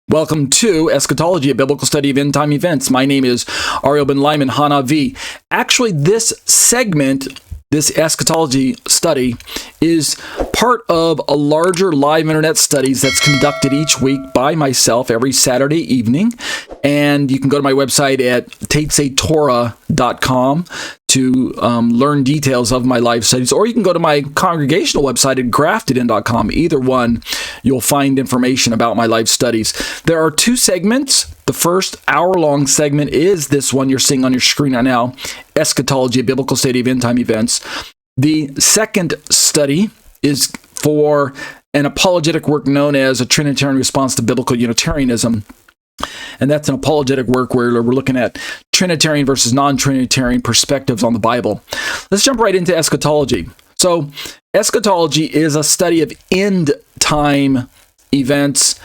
Welcome to Eschatology, a biblical study of end-time events. My name is Ariel Ben Lyman Hanavi. Actually, this segment, this eschatology study, is part of a larger live internet studies that's conducted each week by myself every Saturday evening. And you can go to my website at tatesatorah.com to learn details of my live studies, or you can go to my congregational website at graftedin.com. Either one, you'll find information about my live studies. There are two segments. The first hour-long segment is this one you're seeing on your screen right now, Eschatology, a biblical study of end-time events. The second study is for an apologetic work known as A Trinitarian Response to Biblical Unitarianism. And that's an apologetic work where we're looking at Trinitarian versus non-Trinitarian perspectives on the Bible. Let's jump right into eschatology. So, eschatology is a study of end-time events.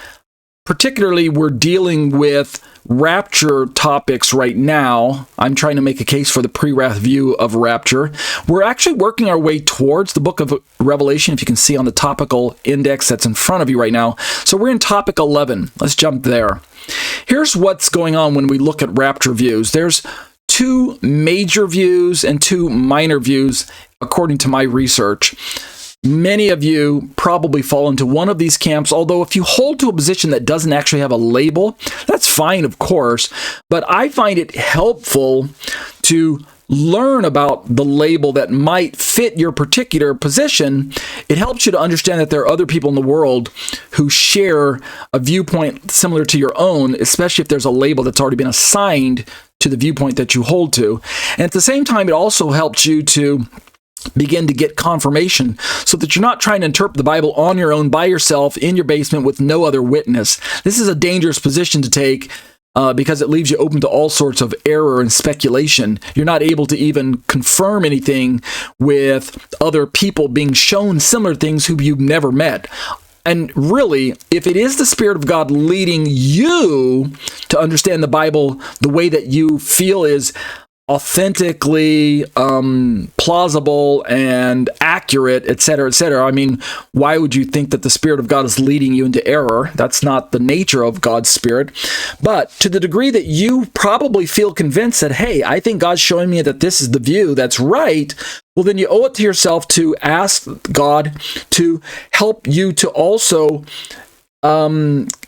Particularly, we're dealing with rapture topics right now. I'm trying to make a case for the pre-wrath view of rapture. We're actually working our way towards the book of Revelation, if you can see on the topical index that's in front of you right now. So we're in topic 11. Let's jump there. Here's what's going on when we look at rapture views. There's two major views and two minor views, according to my research. Many of you probably fall into one of these camps, although if you hold to a position that doesn't actually have a label, that's fine, of course, but I find it helpful to learn about the label that might fit your particular position. It helps you to understand that there are other people in the world who share a viewpoint similar to your own, especially if there's a label that's already been assigned to the viewpoint that you hold to. And at the same time, it also helps you to begin to get confirmation so that you're not trying to interpret the Bible on your own by yourself in your basement with no other witness. This is a dangerous position to take because it leaves you open to all sorts of error and speculation. You're not able to even confirm anything with other people being shown similar things who you've never met. And really, if it is the Spirit of God leading you to understand the Bible the way that you feel is authentically plausible and accurate, etc., etc. I mean, why would you think that the Spirit of God is leading you into error? That's not the nature of God's Spirit. But to the degree that you probably feel convinced that, hey, I think God's showing me that this is the view that's right, well, then you owe it to yourself to ask God to help you to also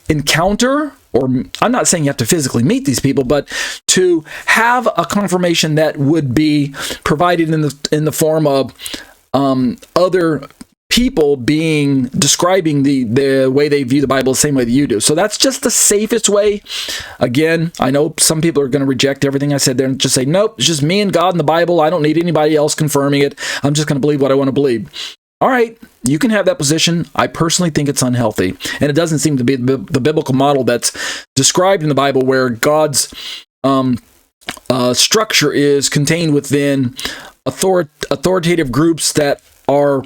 encounter, or I'm not saying you have to physically meet these people, but to have a confirmation that would be provided in the form of other people describing the way they view the Bible the same way that you do. So that's just the safest way. Again, I know some people are going to reject everything I said there and just say, nope, it's just me and God and the Bible. I don't need anybody else confirming it. I'm just going to believe what I want to believe. All right, you can have that position. I personally think it's unhealthy. And it doesn't seem to be the biblical model that's described in the Bible, where God's structure is contained within authoritative groups that are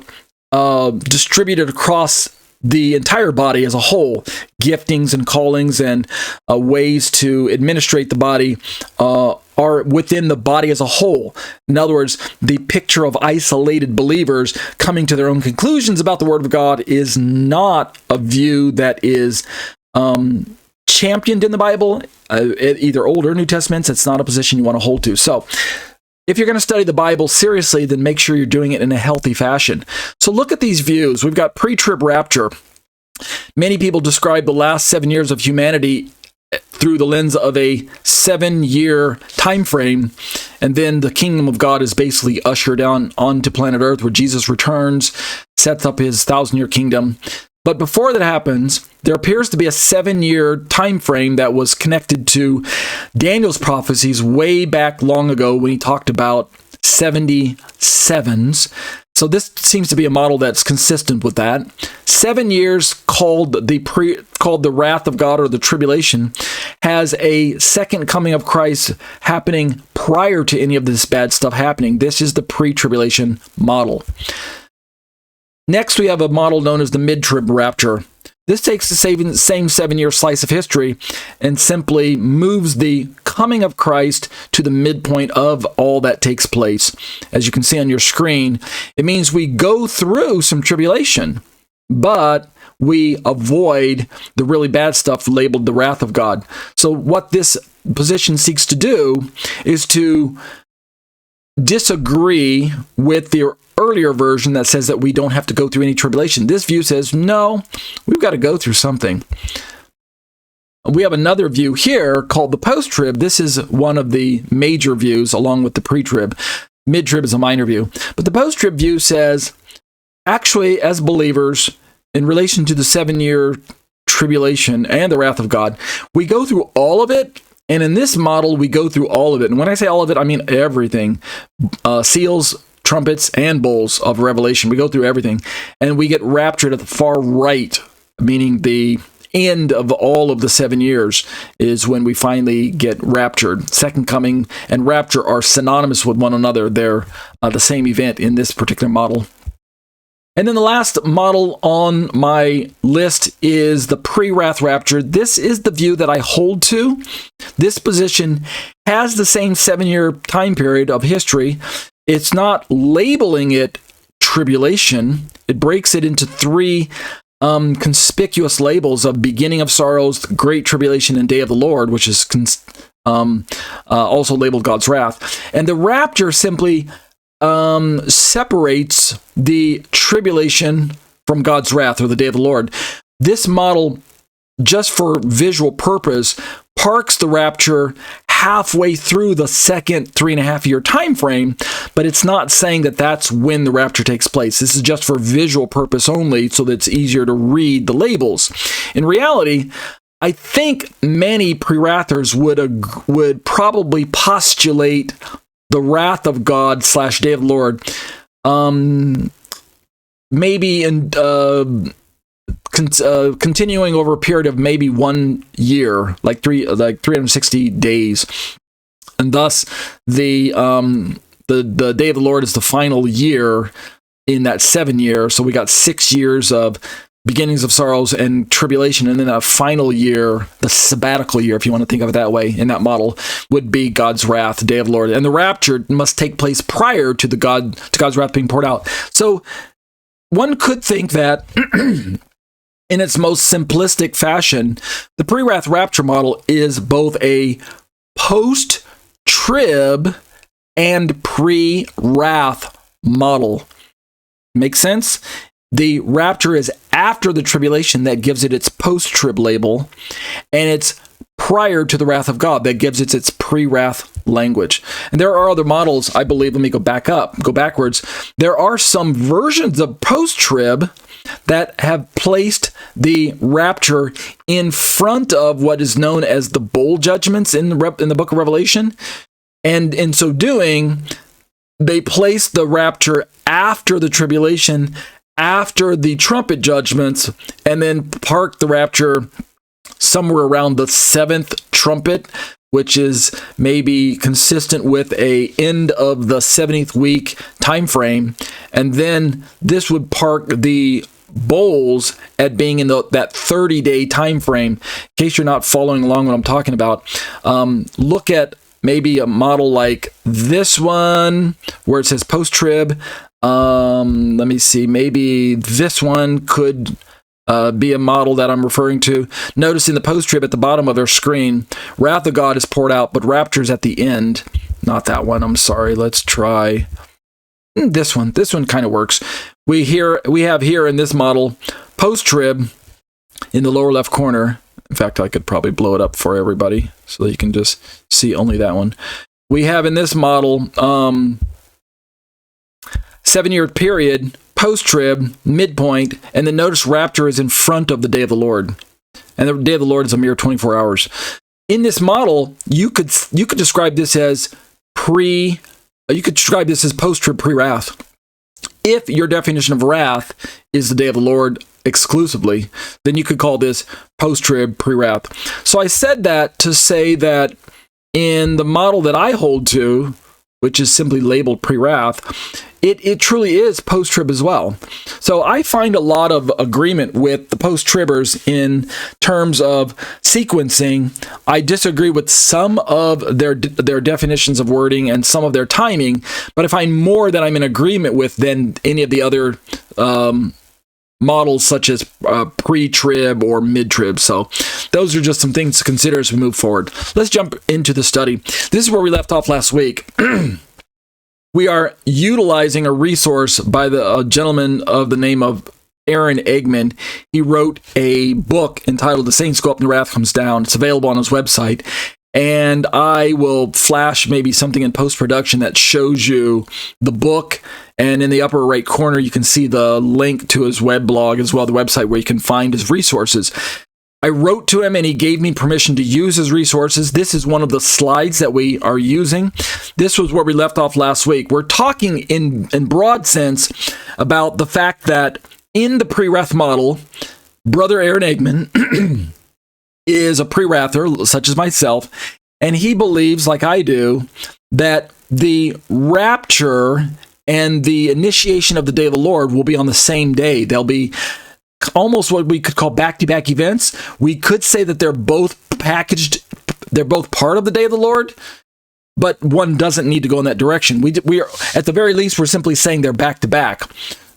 distributed across the entire body as a whole. Giftings and callings and ways to administrate the body are within the body as a whole. In other words, the picture of isolated believers coming to their own conclusions about the Word of God is not a view that is championed in the Bible, either Old or New Testaments. It's not a position you want to hold to. So, if you're going to study the Bible seriously, then make sure you're doing it in a healthy fashion. So look at these views. We've got pre-trib rapture. Many people describe the last 7 years of humanity through the lens of a 7-year time frame, and then the kingdom of God is basically ushered down onto planet Earth, where Jesus returns, sets up his 1,000-year kingdom. But before that happens, there appears to be a 7-year time frame that was connected to Daniel's prophecies way back long ago when he talked about 77s. So this seems to be a model that's consistent with that. 7 years called the wrath of God, or the tribulation, has a second coming of Christ happening prior to any of this bad stuff happening. This is the pre-tribulation model. Next, we have a model known as the mid-trib rapture. This takes the same 7-year slice of history and simply moves the coming of Christ to the midpoint of all that takes place. As you can see on your screen, it means we go through some tribulation. but we avoid the really bad stuff labeled the wrath of God. So what this position seeks to do is to disagree with the earlier version that says that we don't have to go through any tribulation. This view says, no, we've got to go through something. We have another view here called the post-trib. This is one of the major views along with the pre-trib. Mid-trib is a minor view. But the post-trib view says, actually, as believers, in relation to the 7-year tribulation and the wrath of God, we go through all of it. And in this model, we go through all of it. And when I say all of it, I mean everything. Seals, trumpets, and bowls of Revelation. We go through everything. And we get raptured at the far right, meaning the end of all of the 7 years is when we finally get raptured. Second coming and rapture are synonymous with one another. They're the same event in this particular model. And then the last model on my list is the pre-wrath rapture. This is the view that I hold to. This position has the same 7-year time period of history. It's not labeling it tribulation. It breaks it into 3 conspicuous labels of beginning of sorrows, great tribulation, and day of the Lord, which is also labeled God's wrath. And the rapture simply separates the tribulation from God's wrath, or the day of the Lord. This model, just for visual purpose, parks the rapture halfway through the second 3.5-year time frame, but it's not saying that that's when the rapture takes place. This is just for visual purpose only, so that it's easier to read the labels. In reality, I think many pre-wrathers would probably postulate the wrath of God / day of the Lord, maybe in continuing over a period of maybe 1 year, like 360 days, and thus the day of the Lord is the final year in that 7 year. So we got 6 years of beginnings of sorrows and tribulation, and then a final year, the sabbatical year, if you want to think of it that way, in that model, would be God's wrath, the day of the Lord. And the rapture must take place prior to God's wrath being poured out. So one could think that in its most simplistic fashion, the pre-wrath rapture model is both a post-trib and pre-wrath model. Make sense? The rapture is after the tribulation, that gives it its post-trib label, and it's prior to the wrath of God that gives it its pre-wrath language. And there are other models, I believe. Let me go backwards. There are some versions of post-trib that have placed the rapture in front of what is known as the bowl judgments in the book of Revelation. And in so doing, they place the rapture after the tribulation, after the trumpet judgments, and then park the rapture somewhere around the 7th trumpet, which is maybe consistent with a end of the 70th week time frame. And then this would park the bowls at being in that 30-day time frame. In case you're not following along what I'm talking about, look at maybe a model like this one where it says post-trib. Let me see. Maybe this one could be a model that I'm referring to. Notice in the post-trib at the bottom of our screen, wrath of God is poured out, but rapture's at the end. Not that one. I'm sorry. Let's try this one. This one kind of works. We have here in this model post-trib in the lower left corner. In fact, I could probably blow it up for everybody so that you can just see only that one. We have in this model 7-year period, post-trib, midpoint, and then notice rapture is in front of the day of the Lord. And the day of the Lord is a mere 24 hours. In this model, you could describe this as post-trib, pre-wrath. If your definition of wrath is the day of the Lord exclusively, then you could call this post-trib, pre-wrath. So I said that to say that in the model that I hold to, which is simply labeled pre-wrath, it truly is post-trib as well. So I find a lot of agreement with the post-tribbers in terms of sequencing. I disagree with some of their definitions of wording and some of their timing, but I find more that I'm in agreement with than any of the other models such as pre-trib or mid-trib. So those are just some things to consider as we move forward. Let's jump into the study. This is where we left off last week. We are utilizing a resource by the gentleman of the name of AARON EGGMAN. He wrote a book entitled The Saints Go Up and the Wrath Comes Down. It's available on his website. And I will flash maybe something in post-production that shows you the book. And in the upper right corner, you can see the link to his web blog as well, the website where you can find his resources. I wrote to him and he gave me permission to use his resources. This is one of the slides that we are using. This was where we left off last week. We're talking in broad sense about the fact that in the pre-wrath model, Brother AARON EGGMAN is a pre-wrather, such as myself, and he believes, like I do, that the rapture and the initiation of the day of the Lord will be on the same day. They'll be almost what we could call back-to-back events. We could say that they're both packaged, they're both part of the day of the Lord, but one doesn't need to go in that direction. We are, at the very least, we're simply saying they're back-to-back.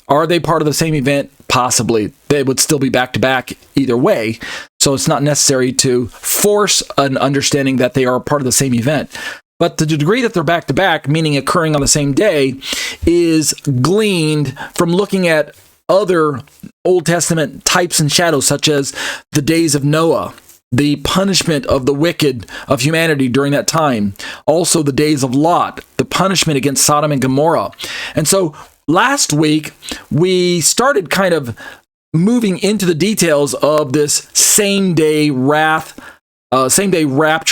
Are they part of the same event? Possibly. They would still be back-to-back either way. So it's not necessary to force an understanding that they are part of the same event. But the degree that they're back-to-back, meaning occurring on the same day, is gleaned from looking at other Old Testament types and shadows, such as the days of Noah, the punishment of the wicked of humanity during that time. Also the days of Lot, the punishment against Sodom and Gomorrah. And so last week, we started kind of moving into the details of this same-day rapture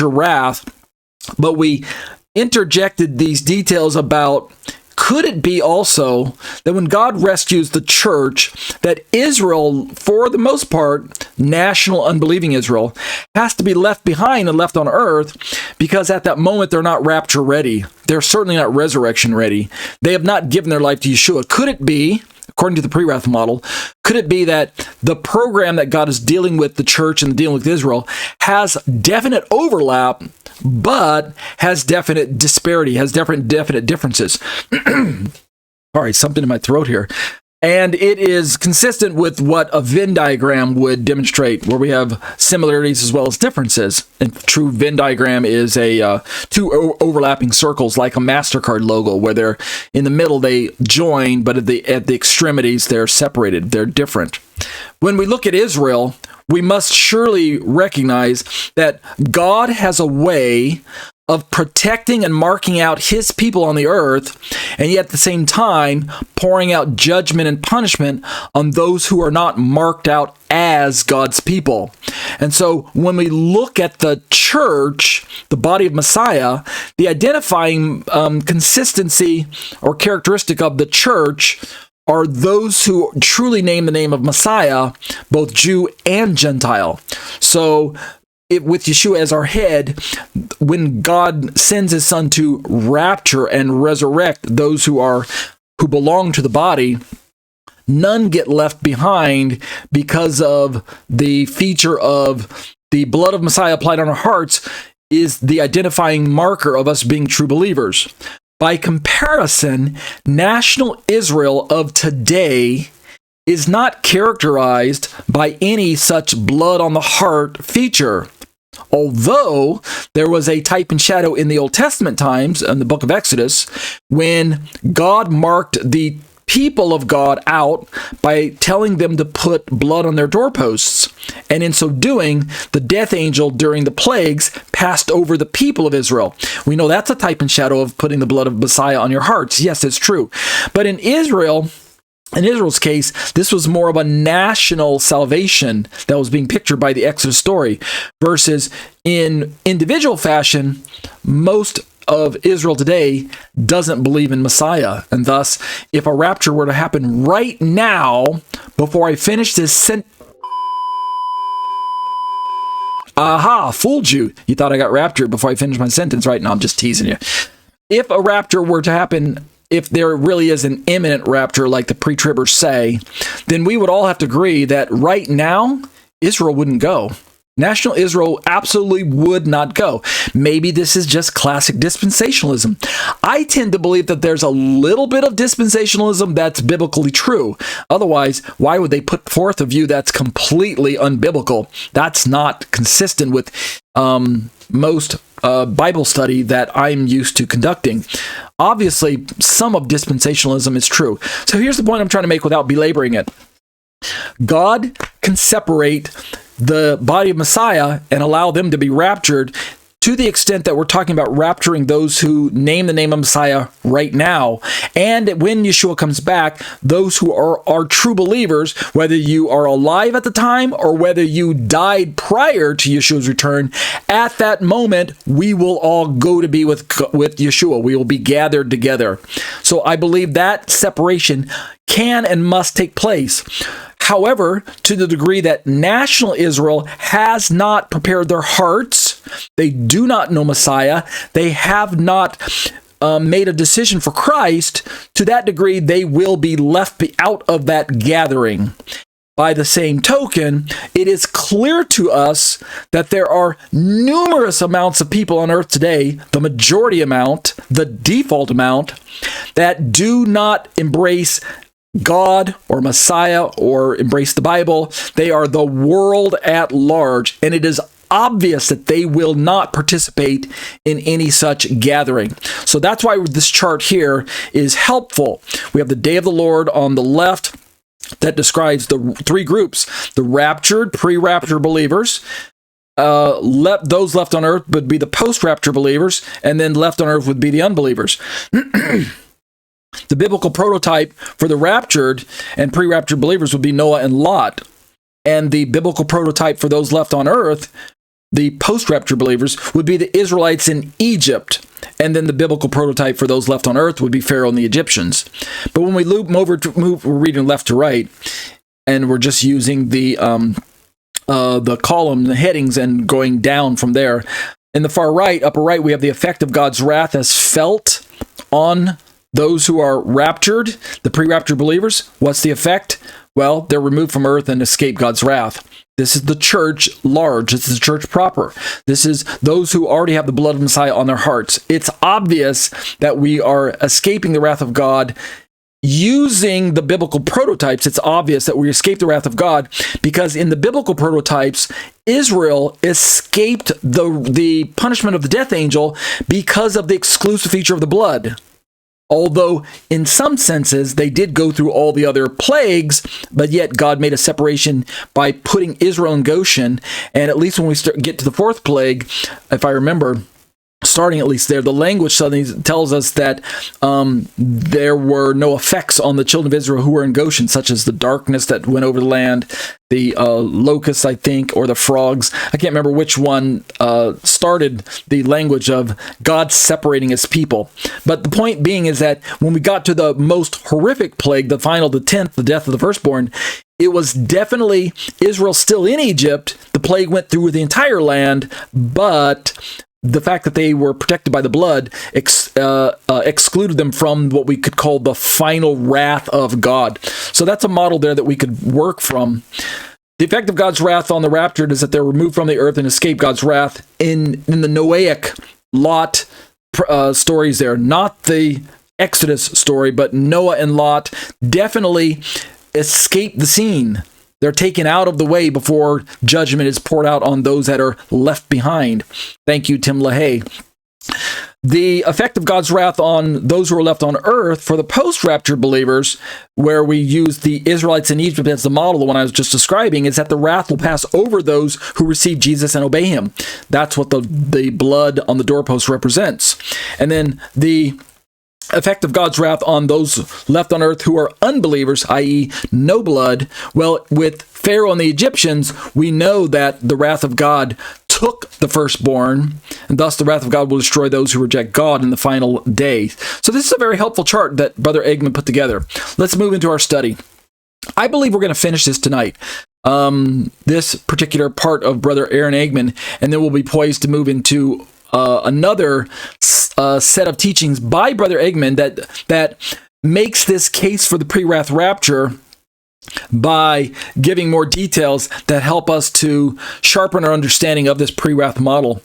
wrath, but we interjected these details about, could it be also that when God rescues the church, that Israel, for the most part, national unbelieving Israel, has to be left behind and left on earth because at that moment they're not rapture ready. They're certainly not resurrection ready. They have not given their life to Yeshua. Could it be, according to the pre-wrath model, could it be that the program that God is dealing with the church and dealing with Israel has definite overlap, but has definite disparity, has definite differences? All right, something in my throat here. And it is consistent with what a Venn diagram would demonstrate, where we have similarities as well as differences. And true Venn diagram is a two overlapping circles, like a MasterCard logo, where they're in the middle they join, but at the extremities they're separated. They're different. When we look at Israel, we must surely recognize that God has a way of protecting and marking out his people on the earth, and yet at the same time pouring out judgment and punishment on those who are not marked out as God's people. And so when we look at the church, the body of Messiah, the identifying consistency or characteristic of the church are those who truly name the name of Messiah, both Jew and Gentile. So with Yeshua as our head, when God sends his son to rapture and resurrect those who belong to the body, none get left behind because of the feature of the blood of Messiah applied on our hearts is the identifying marker of us being true believers. By comparison, national Israel of today is not characterized by any such blood on the heart feature. Although there was a type and shadow in the Old Testament times, in the book of Exodus, when God marked the people of God out by telling them to put blood on their doorposts. And in so doing, the death angel during the plagues passed over the people of Israel. We know that's a type and shadow of putting the blood of Messiah on your hearts. Yes, it's true. But in Israel's case, this was more of a national salvation that was being pictured by the Exodus story, versus in individual fashion, most of Israel today doesn't believe in Messiah. And thus, if a rapture were to happen right now, before I finish this sentence, aha, fooled you. You thought I got raptured before I finished my sentence, right? No, I'm just teasing you. If a rapture were to happen, if there really is an imminent rapture like the pre-tribbers say, then we would all have to agree that right now, Israel wouldn't go. National Israel absolutely would not go. Maybe this is just classic dispensationalism. I tend to believe that there's a little bit of dispensationalism that's biblically true. Otherwise, why would they put forth a view that's completely unbiblical? That's not consistent with most Bible study that I'm used to conducting. Obviously, some of dispensationalism is true. So here's the point I'm trying to make without belaboring it. God can separate the body of Messiah and allow them to be raptured to the extent that we're talking about rapturing those who name the name of Messiah right now. And when Yeshua comes back, those who are true believers, whether you are alive at the time or whether you died prior to Yeshua's return, at that moment, we will all go to be with Yeshua. We will be gathered together. So I believe that separation can and must take place. However, to the degree that national Israel has not prepared their hearts, they do not know Messiah, they have not made a decision for Christ, to that degree they will be left out of that gathering. By the same token, it is clear to us that there are numerous amounts of people on earth today, the majority amount, the default amount, that do not embrace God or Messiah or embrace the Bible. They are the world at large, and it is obvious that they will not participate in any such gathering. So that's why this chart here is helpful. We have the day of the Lord on the left that describes the three groups: the raptured, pre-rapture believers, those left on earth would be the post-rapture believers, and then left on earth would be the unbelievers. The biblical prototype for the raptured and pre-raptured believers would be Noah and Lot. And the biblical prototype for those left on earth, the post-rapture believers, would be the Israelites in Egypt. And then the biblical prototype for those left on earth would be Pharaoh and the Egyptians. But when we we're reading left to right, and we're just using the column, the headings, and going down from there. In the far right, upper right, we have the effect of God's wrath as felt on those who are raptured, the pre-rapture believers. What's the effect? Well, they're removed from earth and escape God's wrath. This is the church large. This is the church proper. This is those who already have the blood of Messiah on their hearts. It's obvious that we are escaping the wrath of God using the biblical prototypes. It's obvious that we escape the wrath of God because in the biblical prototypes, Israel escaped the punishment of the death angel because of the exclusive feature of the blood. Although, in some senses, they did go through all the other plagues, but yet God made a separation by putting Israel in Goshen. And at least when we get to the fourth plague, if I remember, starting at least there, the language suddenly tells us that there were no effects on the children of Israel who were in Goshen, such as the darkness that went over the land, the locusts, I think, or the frogs. I can't remember which one started the language of God separating his people. But the point being is that when we got to the most horrific plague, the final, the 10th, the death of the firstborn, it was definitely Israel still in Egypt. The plague went through the entire land, but the fact that they were protected by the blood excluded them from what we could call the final wrath of God. So that's a model there that we could work from. The effect of God's wrath on the raptured is that they're removed from the earth and escape God's wrath in the Noahic Lot stories there. Not the Exodus story, but Noah and Lot definitely escape the scene. They're taken out of the way before judgment is poured out on those that are left behind. Thank you, Tim LaHaye. The effect of God's wrath on those who are left on earth for the post-rapture believers, where we use the Israelites in Egypt as the model, the one I was just describing, is that the wrath will pass over those who receive Jesus and obey him. That's what the blood on the doorpost represents. And then the effect of God's wrath on those left on earth who are unbelievers, i.e. no blood. Well, with Pharaoh and the Egyptians, we know that the wrath of God took the firstborn, and thus the wrath of God will destroy those who reject God in the final day. So this is a very helpful chart that Brother Eggman put together. Let's move into our study. I believe we're going to finish this tonight, this particular part of Brother Aaron Eggman, and then we'll be poised to move into another set of teachings by Brother Eggman that makes this case for the pre-wrath rapture by giving more details that help us to sharpen our understanding of this pre-wrath model.